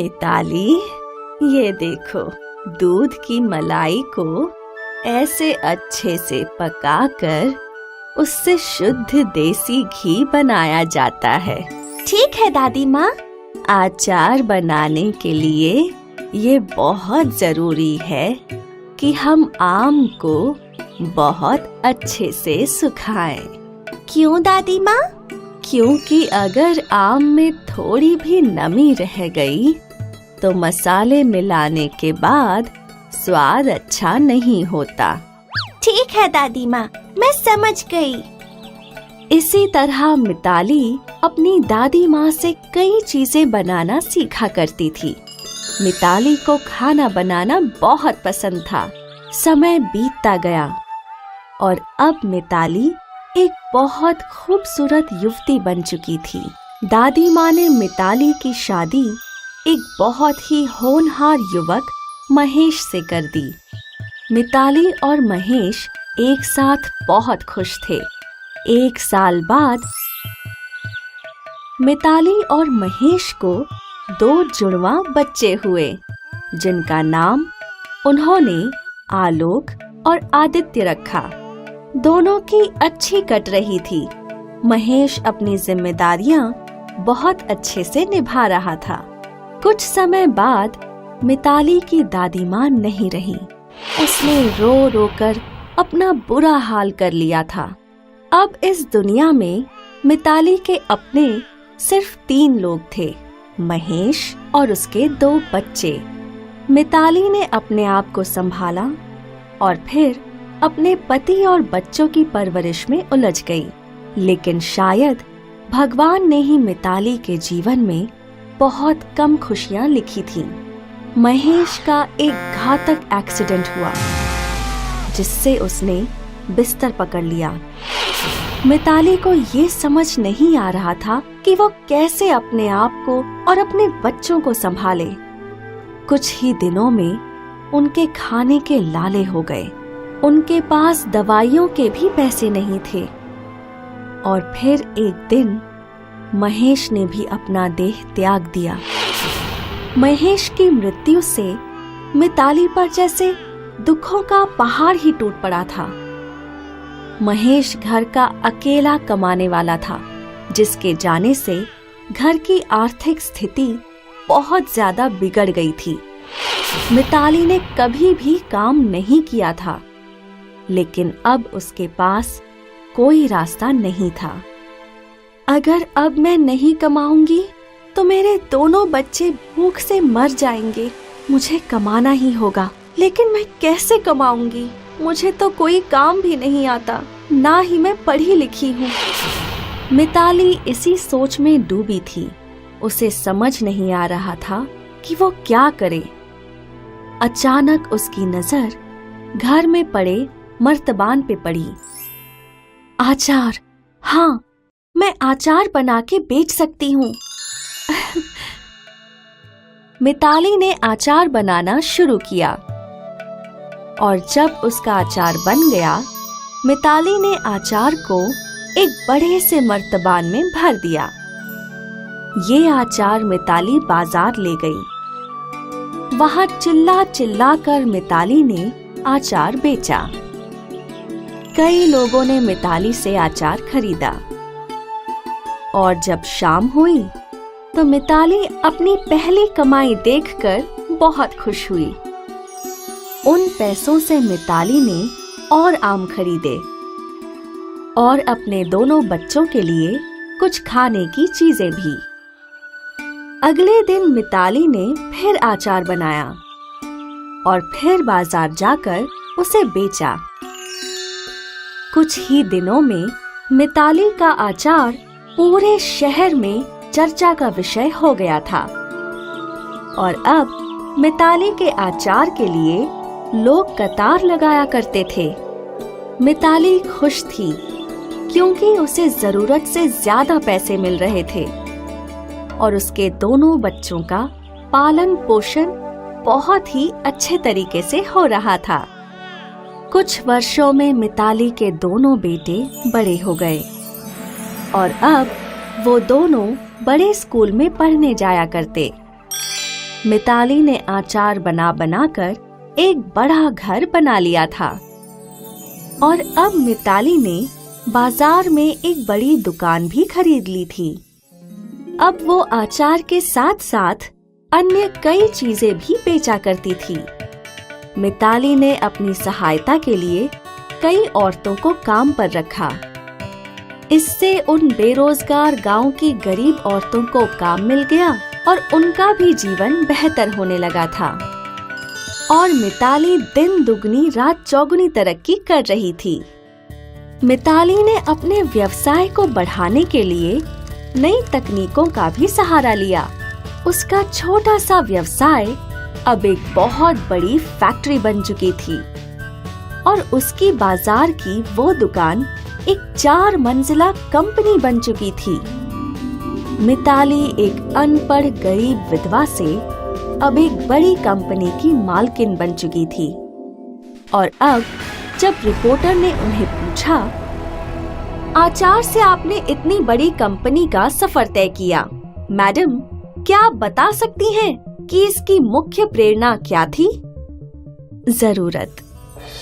मिताली, ये देखो, दूध की मलाई को ऐसे अच्छे से पकाकर उससे शुद्ध देसी घी बनाया जाता है। ठीक है दादी माँ। अचार बनाने के लिए ये बहुत जरूरी है कि हम आम को बहुत अच्छे से सुखाएं। क्यों दादी माँ? क्योंकि अगर आम में थोड़ी भी नमी रह गई तो मसाले मिलाने के बाद स्वाद अच्छा नहीं होता। ठीक है दादी माँ, मैं समझ गई। इसी तरह मिताली अपनी दादी माँ से कई चीजें बनाना सीखा करती थी। मिताली को खाना बनाना बहुत पसंद था। समय बीतता गया और अब मिताली एक बहुत खूबसूरत युवती बन चुकी थी। दादी माँ ने मिताली की शादी एक बहुत ही होनहार युवक महेश से कर दी। मिताली और महेश एक साथ बहुत खुश थे। 1 साल बाद मिताली और महेश को 2 जुड़वा बच्चे हुए, जिनका नाम उन्होंने आलोक और आदित्य रखा। दोनों की अच्छी कट रही थी। महेश अपनी जिम्मेदारियां बहुत अच्छे से निभा रहा था। कुछ समय बाद मिताली की दादी माँ नहीं रही। उसने रो रो कर अपना बुरा हाल कर लिया था। अब इस दुनिया में मिताली के अपने सिर्फ 3 लोग थे, महेश और उसके 2 बच्चे। मिताली ने अपने आप को संभाला और फिर अपने पति और बच्चों की परवरिश में उलझ गई। लेकिन शायद भगवान ने ही मिताली के जीवन में बहुत कम खुशियां लिखी थीं। महेश का एक घातक एक्सीडेंट हुआ जिससे उसने बिस्तर पकड़ लिया। मिताली को ये समझ नहीं आ रहा था कि वो कैसे अपने आप को और अपने बच्चों को संभाले। कुछ ही दिनों में उनके खाने के लाले हो गए। उनके पास दवाइयों के भी पैसे नहीं थे। और फिर एक दिन महेश ने भी अपना देह त्याग दिया। महेश की मृत्यु से मिताली पर जैसे दुखों का पहाड़ ही टूट पड़ा था। महेश घर का अकेला कमाने वाला था, जिसके जाने से घर की आर्थिक स्थिति बहुत ज्यादा बिगड़ गई थी। मिताली ने कभी भी काम नहीं किया था, लेकिन अब उसके पास कोई रास्ता नहीं था। अगर अब मैं नहीं कमाऊंगी तो मेरे दोनों बच्चे भूख से मर जाएंगे। मुझे कमाना ही होगा, लेकिन मैं कैसे कमाऊंगी? मुझे तो कोई काम भी नहीं आता, ना ही मैं पढ़ी लिखी हूँ। मिताली इसी सोच में डूबी थी। उसे समझ नहीं आ रहा था कि वो क्या करे। अचानक उसकी नजर घर में पड़े मर्तबान पे पड़ी। आचार, हाँ, मैं आचार बना के बेच सकती हूँ। मिताली ने आचार बनाना शुरू किया और जब उसका अचार बन गया, मिताली ने आचार को एक बड़े से मर्तबान में भर दिया। ये आचार मिताली बाजार ले गई। वहां चिल्ला चिल्ला कर मिताली ने आचार बेचा। कई लोगों ने मिताली से आचार खरीदा और जब शाम हुई तो मिताली अपनी पहली कमाई देखकर बहुत खुश हुई। उन पैसों से मिताली ने और आम खरीदे और अपने दोनों बच्चों के लिए कुछ खाने की चीजें भी। अगले दिन मिताली ने फिर आचार बनाया और फिर बाजार जाकर उसे बेचा। कुछ ही दिनों में मिताली का आचार पूरे शहर में चर्चा का विषय हो गया था और अब मिताली के आचार के लिए लोग कतार लगाया करते थे। मिताली खुश थी क्योंकि उसे जरूरत से ज्यादा पैसे मिल रहे थे और उसके दोनों बच्चों का पालन पोषण बहुत ही अच्छे तरीके से हो रहा था। कुछ वर्षों में मिताली के दोनों बेटे बड़े हो गए और अब वो दोनों बड़े स्कूल में पढ़ने जाया करते। मिताली ने आचार बना बनाकर एक बड़ा घर बना लिया था और अब मिताली ने बाजार में एक बड़ी दुकान भी खरीद ली थी। अब वो आचार के साथ साथ अन्य कई चीजें भी बेचा करती थी। मिताली ने अपनी सहायता के लिए कई औरतों को काम पर रखा। इससे उन बेरोजगार गांव की गरीब औरतों को काम मिल गया और उनका भी जीवन बेहतर होने लगा था। और मिताली दिन दुगनी रात चौगुनी तरक्की कर रही थी। मिताली ने अपने व्यवसाय को बढ़ाने के लिए नई तकनीकों का भी सहारा लिया। उसका छोटा सा व्यवसाय अब एक बहुत बड़ी फैक्ट्री बन चुकी थी और उसकी बाजार की वो दुकान एक 4 मंजिला कंपनी बन चुकी थी। मिताली एक अनपढ़ गरीब विधवा से अब एक बड़ी कंपनी की मालकिन बन चुकी थी। और अब जब रिपोर्टर ने उन्हें पूछा, आचार से आपने इतनी बड़ी कंपनी का सफर तय किया, मैडम क्या आप बता सकती हैं कि इसकी मुख्य प्रेरणा क्या थी? जरूरत।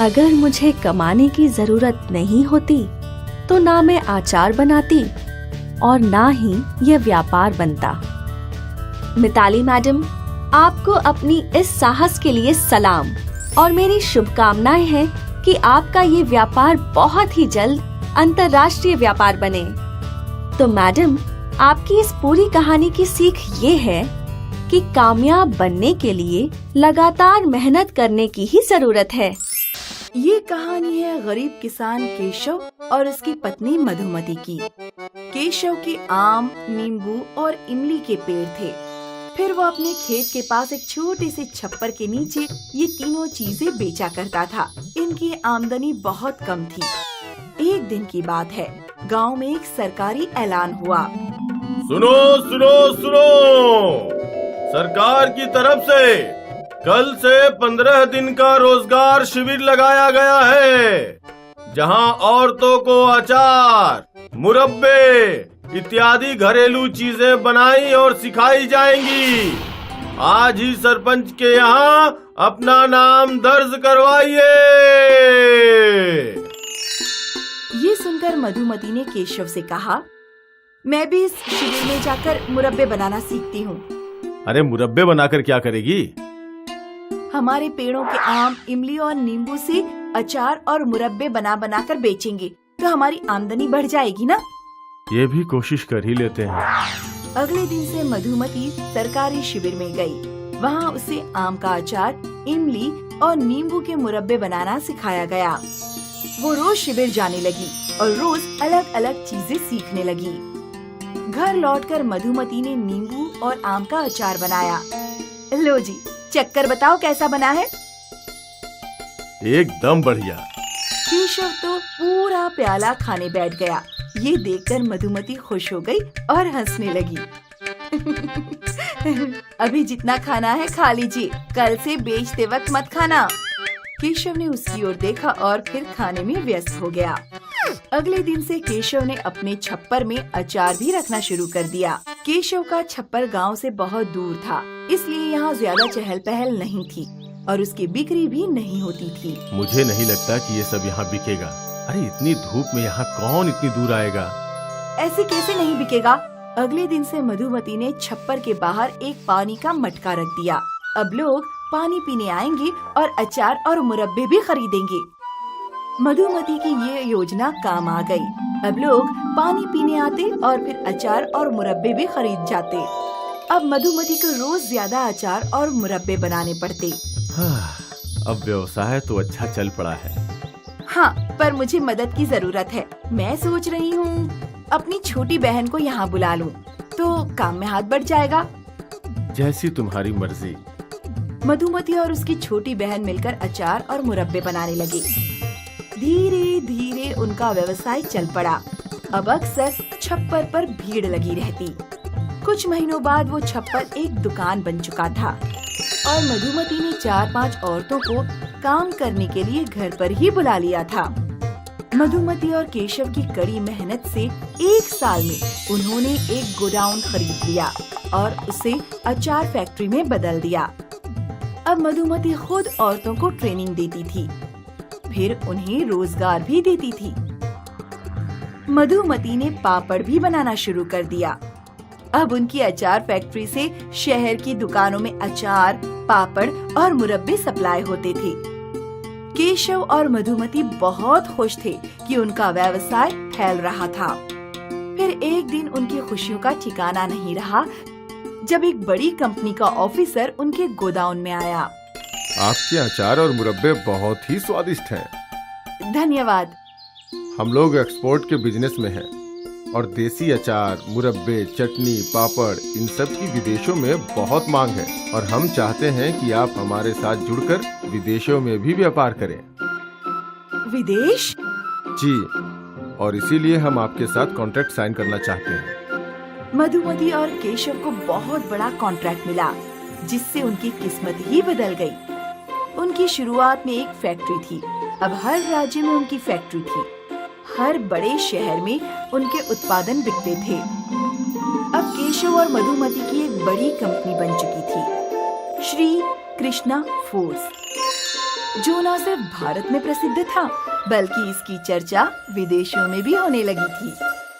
अगर मुझे कमाने की जरूरत नहीं होती तो ना मैं आचार बनाती और ना ही यह व्यापार बनता। मिताली मैडम, आपको अपनी इस साहस के लिए सलाम और मेरी शुभकामनाएं हैं कि आपका ये व्यापार बहुत ही जल्द अंतर्राष्ट्रीय व्यापार बने। तो मैडम, आपकी इस पूरी कहानी की सीख ये है कि कामयाब बनने के लिए लगातार मेहनत करने की ही जरूरत है। ये कहानी है गरीब किसान केशव और उसकी पत्नी मधुमती की। केशव के आम, नींबू और इमली के पेड़ थे। फिर वो अपने खेत के पास एक छोटे से छप्पर के नीचे ये तीनों चीजें बेचा करता था। इनकी आमदनी बहुत कम थी। एक दिन की बात है, गांव में एक सरकारी ऐलान हुआ। सुनो सुनो सुनो, सरकार की तरफ से कल से 15 दिन का रोजगार शिविर लगाया गया है, जहां औरतों को अचार, मुरब्बे इत्यादि घरेलू चीजें बनाई और सिखाई जाएंगी। आज ही सरपंच के यहाँ अपना नाम दर्ज करवाइए। ये सुनकर मधुमती ने केशव से कहा, मैं भी इस शिविर में जाकर मुरब्बे बनाना सीखती हूँ। अरे मुरब्बे बनाकर क्या करेगी? हमारे पेड़ों के आम, इमली और नींबू से अचार और मुरब्बे बना बना कर बेचेंगे तो हमारी आमदनी बढ़ जाएगी ना। ये भी कोशिश कर ही लेते हैं। अगले दिन से मधुमती सरकारी शिविर में गई। वहाँ उसे आम का अचार, इमली और नींबू के मुरब्बे बनाना सिखाया गया। वो रोज शिविर जाने लगी और रोज अलग अलग चीजें सीखने लगी। घर लौटकर मधुमती ने नींबू और आम का अचार बनाया। लो जी, चक्कर बताओ कैसा बना है? एकदम बढ़िया। केशव तो पूरा प्याला खाने बैठ गया। ये देखकर मधुमती खुश हो गई और हंसने लगी। अभी जितना खाना है खा लीजिए, कल से बेचते वक्त मत खाना। केशव ने उसकी ओर देखा और फिर खाने में व्यस्त हो गया। अगले दिन से केशव ने अपने छप्पर में अचार भी रखना शुरू कर दिया। केशव का छप्पर गांव से बहुत दूर था, इसलिए यहाँ ज्यादा चहल पहल नहीं थी और उसकी बिक्री भी नहीं होती थी। मुझे नहीं लगता कि ये सब यहाँ बिकेगा। अरे इतनी धूप में यहाँ कौन इतनी दूर आएगा? ऐसे कैसे नहीं बिकेगा? अगले दिन से मधुमती ने छप्पर के बाहर एक पानी का मटका रख दिया। अब लोग पानी पीने आएंगे और अचार और मुरब्बे भी खरीदेंगे। मधुमती की ये योजना काम आ गई। अब लोग पानी पीने आते और फिर अचार और मुरब्बे भी खरीद जाते। अब मधुमती को रोज ज्यादा अचार और मुरब्बे बनाने पड़ते। अब व्यवसाय तो अच्छा चल पड़ा है। हाँ, पर मुझे मदद की जरूरत है। मैं सोच रही हूँ अपनी छोटी बहन को यहाँ बुला लूँ, तो काम में हाथ बढ़ जाएगा। जैसी तुम्हारी मर्जी। मधुमती और उसकी छोटी बहन मिलकर अचार और मुरब्बे बनाने लगे। धीरे धीरे उनका व्यवसाय चल पड़ा। अब अक्सर छप्पर पर भीड़ लगी रहती। कुछ महीनों बाद वो छप्पर एक दुकान बन चुका था और मधुमती ने 4-5 औरतों को काम करने के लिए घर पर ही बुला लिया था। मधुमती और केशव की कड़ी मेहनत से 1 साल में उन्होंने एक गोडाउन खरीद लिया और उसे अचार फैक्ट्री में बदल दिया। अब मधुमती खुद औरतों को ट्रेनिंग देती थी, फिर उन्हें रोजगार भी देती थी। मधुमती ने पापड़ भी बनाना शुरू कर दिया। अब उनकी अचार फैक्ट्री से शहर की दुकानों में अचार, पापड़ और मुरब्बे सप्लाई होते थे। केशव और मधुमती बहुत खुश थे कि उनका व्यवसाय फैल रहा था। फिर एक दिन उनकी खुशियों का ठिकाना नहीं रहा जब एक बड़ी कंपनी का ऑफिसर उनके गोदाउन में आया। आपके अचार और मुरब्बे बहुत ही स्वादिष्ट हैं। धन्यवाद। हम लोग एक्सपोर्ट के बिजनेस में हैं और देसी अचार, मुरब्बे, चटनी, पापड़ इन सब की विदेशों में बहुत मांग है और हम चाहते हैं कि आप हमारे साथ जुड़कर विदेशों में भी व्यापार करें। विदेश? जी, और इसीलिए हम आपके साथ कॉन्ट्रैक्ट साइन करना चाहते हैं। मधुमती और केशव को बहुत बड़ा कॉन्ट्रैक्ट मिला, जिससे उनकी किस्मत ही बदल गई। उनकी शुरुआत में एक फैक्ट्री थी, अब हर राज्य में उनकी फैक्ट्री थी। हर बड़े शहर में उनके उत्पादन बिकते थे। अब केशव और मधुमती की एक बड़ी कंपनी बन चुकी थी, श्री कृष्णा फूड्स, जो न सिर्फ भारत में प्रसिद्ध था बल्कि इसकी चर्चा विदेशों में भी होने लगी थी।